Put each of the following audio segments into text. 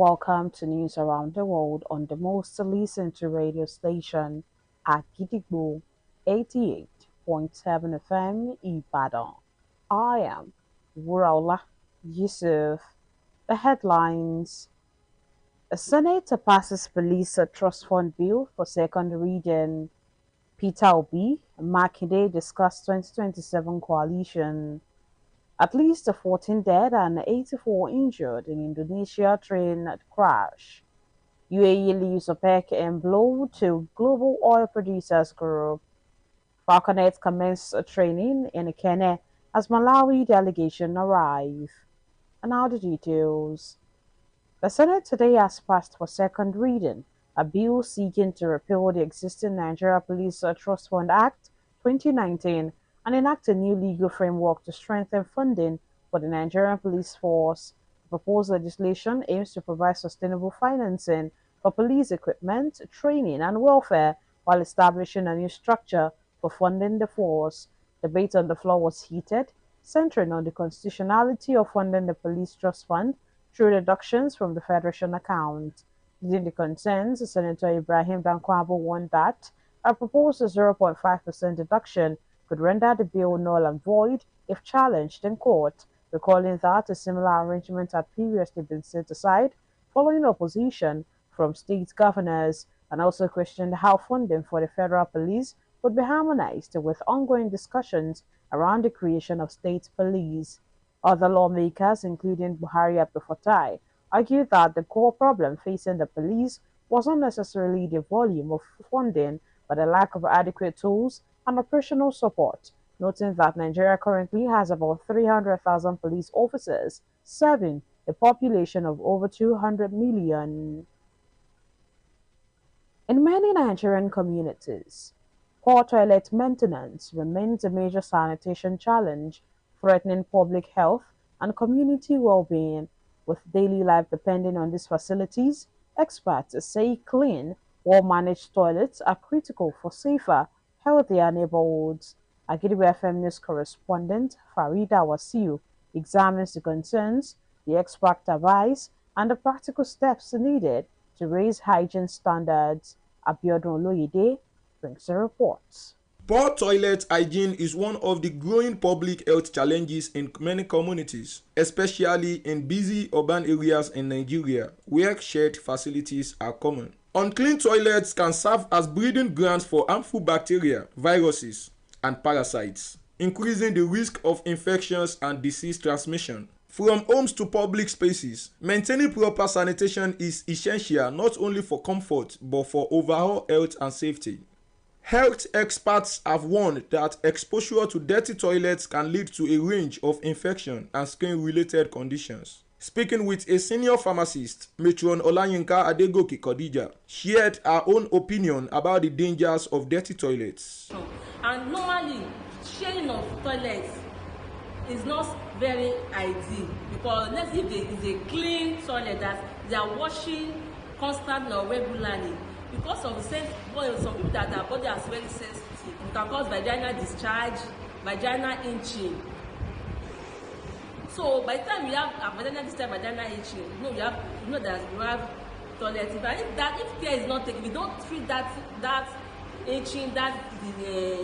Welcome to News Around the World on the most listened to radio station at Gidigbo 88.7 FM Ibadan. I am Wuraola Yusuff. The headlines: the Senate passes Police Trust Fund Bill for second reading. Peter Obi and Makinde discuss 2027 coalition. At least 14 dead and 84 injured in Indonesia train crash. UAE leaves OPEC and blow to global oil producers group. Falconet commence training in Kenya as Malawi delegation arrive. And now the details. The Senate today has passed for second reading a bill seeking to repeal the existing Nigeria Police Trust Fund Act 2019 and enact a new legal framework to strengthen funding for the Nigerian police force. The proposed legislation aims to provide sustainable financing for police equipment, training, and welfare while establishing a new structure for funding the force. Debate on the floor was heated, centering on the constitutionality of funding the police trust fund through deductions from the Federation account. Leading the concerns, Senator Ibrahim Dankwabo warned that a proposed 0.5% deduction could render the bill null and void if challenged in court, recalling that a similar arrangement had previously been set aside following opposition from state governors, and also questioned how funding for the federal police would be harmonized with ongoing discussions around the creation of state police. Other lawmakers, including Buhari Abdulfatai, argued that the core problem facing the police was not necessarily the volume of funding, but the lack of adequate tools and operational support, noting that Nigeria currently has about 300,000 police officers serving a population of over 200 million. In many Nigerian communities, poor toilet maintenance remains a major sanitation challenge, threatening public health and community well-being. With daily life depending on these facilities, experts say clean, well-managed toilets are critical for safer, healthier neighborhoods. Agidi FM News correspondent Farida Wasiu examines the concerns, the expert advice, and the practical steps needed to raise hygiene standards. Abiodun Oloyede brings the reports. Poor toilet hygiene is one of the growing public health challenges in many communities, especially in busy urban areas in Nigeria, where shared facilities are common. Unclean toilets can serve as breeding grounds for harmful bacteria, viruses, and parasites, increasing the risk of infections and disease transmission. From homes to public spaces, maintaining proper sanitation is essential not only for comfort but for overall health and safety. Health experts have warned that exposure to dirty toilets can lead to a range of infection and skin-related conditions. Speaking with a senior pharmacist, Matron Olayinka Adegoke Kodija shared her own opinion about the dangers of dirty toilets. And normally, sharing of toilets is not very ideal because let's say there is a clean toilet that they are washing constantly or regularly. Because of the same, well, some people that their body is very sensitive, it can cause vaginal discharge, vaginal itching. So by the time we have a vaginal discharge, vaginal itching, you know that we have toilet. If care is not taken, we don't treat that itching,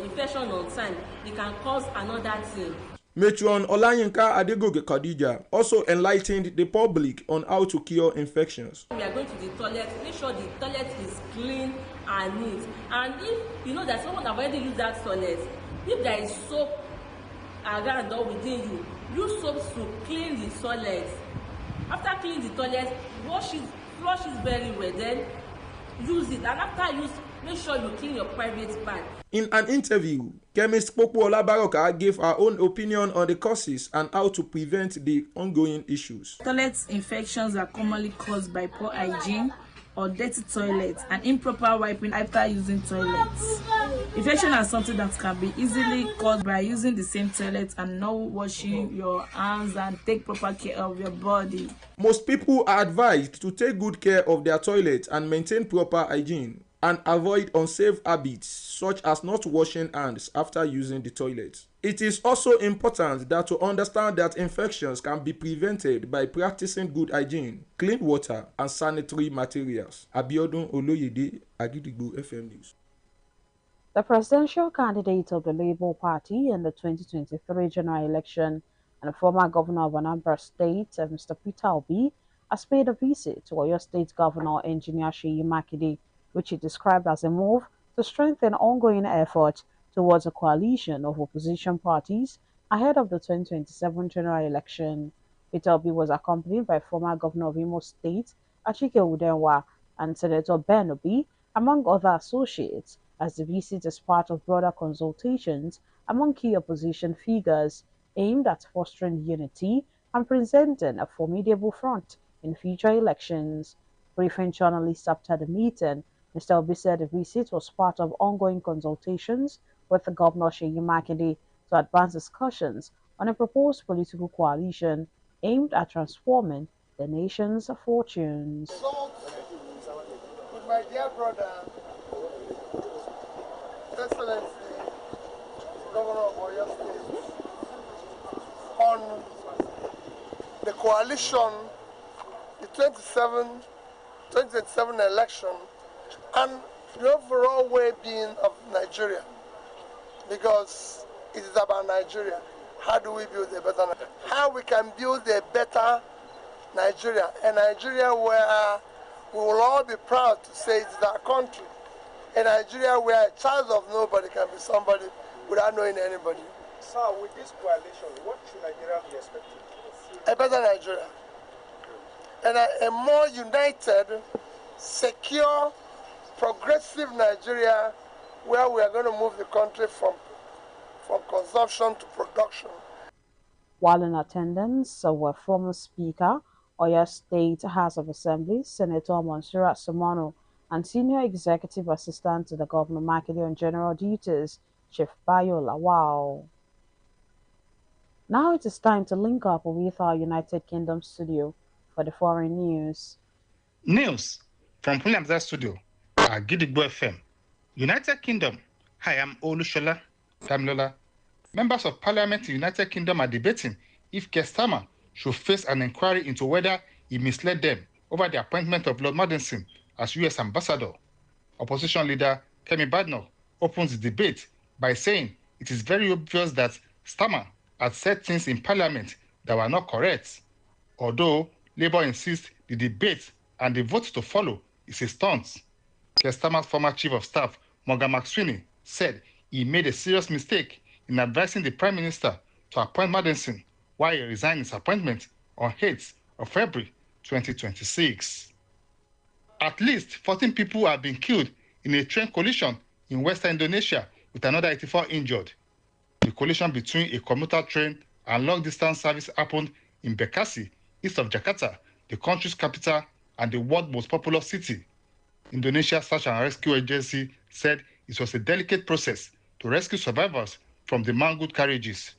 infection on time, it can cause another thing. Matron Olayinka Adegoke Kodija also enlightened the public on how to cure infections. We are going to the toilet, make sure the toilet is clean and neat. And if you know that someone have already used that toilet, if there is soap around or within you, use soaps to clean the toilet. After cleaning the toilet, flush it very well, then use it. And after use, make sure you clean your private part. In an interview, chemist Popo Olabaroka gave her own opinion on the causes and how to prevent the ongoing issues. Toilet infections are commonly caused by poor hygiene or dirty toilets and improper wiping after using toilets. Infection is something that can be easily caused by using the same toilet and not washing your hands and take proper care of your body. Most people are advised to take good care of their toilet and maintain proper hygiene and avoid unsafe habits such as not washing hands after using the toilet. It is also important that to understand that infections can be prevented by practicing good hygiene, clean water, and sanitary materials. Abiodun Oloyede, Agidigbo FM News. The presidential candidate of the Labour Party in the 2023 general election and former governor of Anambra State, Mr. Peter Obi, has paid a visit to Oyo State Governor Engineer Seyi Makinde, which he described as a move to strengthen ongoing efforts towards a coalition of opposition parties ahead of the 2027 general election. Peter Obi was accompanied by former governor of Imo State, Achike Udenwa, and Senator Ben Obi, among other associates, as the visit is part of broader consultations among key opposition figures aimed at fostering unity and presenting a formidable front in future elections. Briefing journalists after the meeting, Mr. Obi said the visit was part of ongoing consultations with the Governor Seyi Makinde to advance discussions on a proposed political coalition aimed at transforming the nation's fortunes. With my dear brother, Excellency, Governor of Oyo State, on the coalition, the 2027 election, and the overall well-being of Nigeria, because it is about Nigeria. How do we build a better Nigeria? How we can build a better Nigeria, a Nigeria where we will all be proud to say it's our country. A Nigeria where a child of nobody can be somebody without knowing anybody. So with this coalition, what should Nigeria be expecting? A better Nigeria. And a more united, secure, progressive Nigeria where we are going to move the country from consumption to production. While in attendance were former Speaker, Oyo State House of Assembly, Senator Monsurat Somono, and Senior Executive Assistant to the Governor Makinde on General Duties, Chief Bayo Lawal. Now it is time to link up with our United Kingdom studio for the foreign news. News from Pulamza Studio at Gidigbo FM. United Kingdom. Hi, I'm Olushola Damilola. Members of Parliament in United Kingdom are debating if Keir Starmer should face an inquiry into whether he misled them over the appointment of Lord Madison as US Ambassador. Opposition leader Kemi Badenoch opens the debate by saying it is very obvious that Starmer had said things in Parliament that were not correct, although Labour insists the debate and the vote to follow is a stunt. Keir Starmer's former Chief of Staff, Morgan McSweeney, said he made a serious mistake in advising the Prime Minister to appoint Madison while he resigned his appointment on 8th of February 2026. At least 14 people have been killed in a train collision in western Indonesia with another 84 injured. The collision between a commuter train and long-distance service happened in Bekasi, east of Jakarta, the country's capital and the world's most populous city. Indonesia's Search and Rescue Agency said it was a delicate process to rescue survivors from the mangled carriages.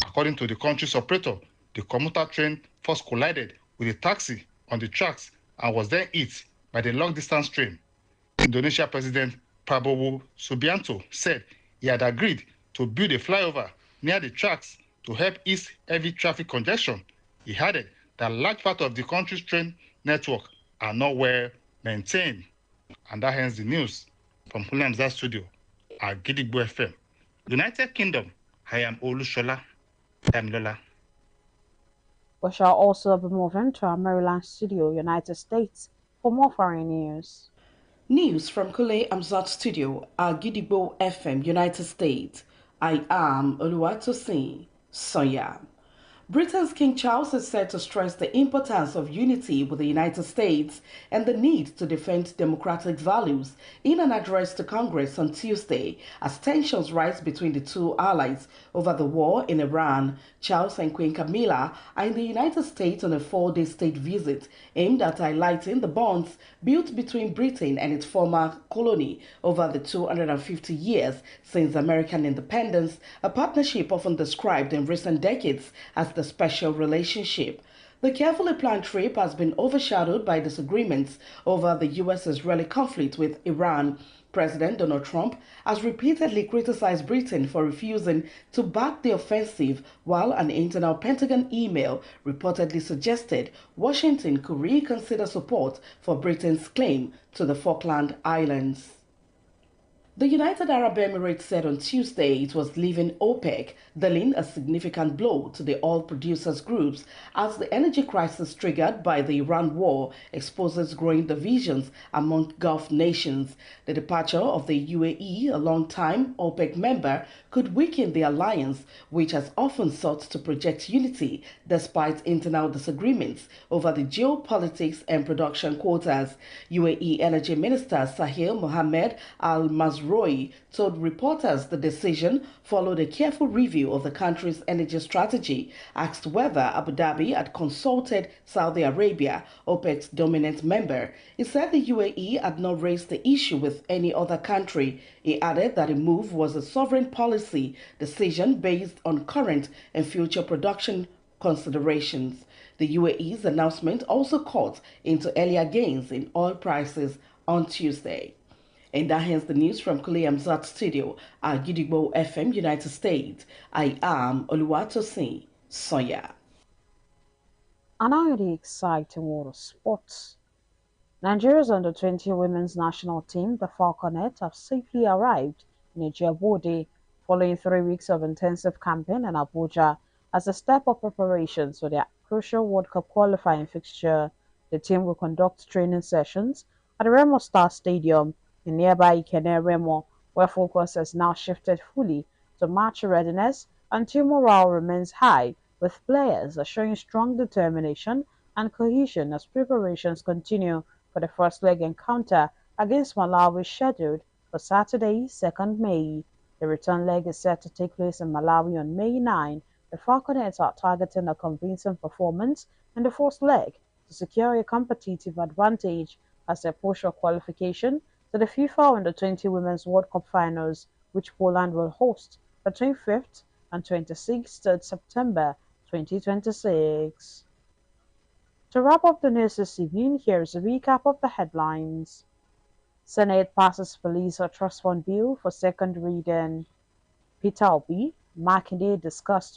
According to the country's operator, the commuter train first collided with a taxi on the tracks and was then hit by the long-distance train. Indonesia President Prabowo Subianto said he had agreed to build a flyover near the tracks to help ease heavy traffic congestion. He added that large part of the country's train network are not well maintained. And that ends the news from Pulamza Studio at Gidigbo FM. United Kingdom, I am Olushola Damilola. We shall also be moving to our Maryland studio, United States, for more foreign news. News from Kule Amzat Studio at Gidigbo FM, United States. I am Oluwatosin Sonya. Britain's King Charles is said to stress the importance of unity with the United States and the need to defend democratic values in an address to Congress on Tuesday as tensions rise between the two allies over the war in Iran. Charles and Queen Camilla are in the United States on a 4-day state visit aimed at highlighting the bonds built between Britain and its former colony over the 250 years since American independence, a partnership often described in recent decades as the special relationship. The carefully planned trip has been overshadowed by disagreements over the US-Israeli conflict with Iran. President Donald Trump has repeatedly criticized Britain for refusing to back the offensive, while an internal Pentagon email reportedly suggested Washington could reconsider support for Britain's claim to the Falkland Islands. The United Arab Emirates said on Tuesday it was leaving OPEC, dealing a significant blow to the oil producers groups as the energy crisis triggered by the Iran war exposes growing divisions among Gulf nations. The departure of the UAE, a long-time OPEC member, could weaken the alliance, which has often sought to project unity despite internal disagreements over the geopolitics and production quotas. UAE Energy Minister Sahil Mohammed Al-Mazroui told reporters the decision followed a careful review of the country's energy strategy. Asked whether Abu Dhabi had consulted Saudi Arabia, OPEC's dominant member, he said the UAE had not raised the issue with any other country. He added that the move was a sovereign policy decision based on current and future production considerations. The UAE's announcement also caught into earlier gains in oil prices on Tuesday. And that ends the news from Kule Amzat Studio at Gidigbo FM, United States. I am Oluwatosin Soya. And now the exciting world of sports. Nigeria's under-20 women's national team, the Falconets, have safely arrived in Ijebu-Ode following 3 weeks of intensive campaign in Abuja. As a step of preparations for their crucial World Cup qualifying fixture, the team will conduct training sessions at the Remo Star Stadium in nearby Ikene Remo, where focus has now shifted fully to match readiness and team morale remains high, with players showing strong determination and cohesion as preparations continue for the first leg encounter against Malawi scheduled for Saturday, 2nd May. The return leg is set to take place in Malawi on May 9. The Falconets are targeting a convincing performance in the first leg to secure a competitive advantage as they push for qualification to the FIFA Under-20 Women's World Cup Finals, which Poland will host between 5th and 26th September 2026. To wrap up the news this evening, here's a recap of the headlines. Senate passes police or trust fund bill for second reading. Peter Obi, Makinde discussed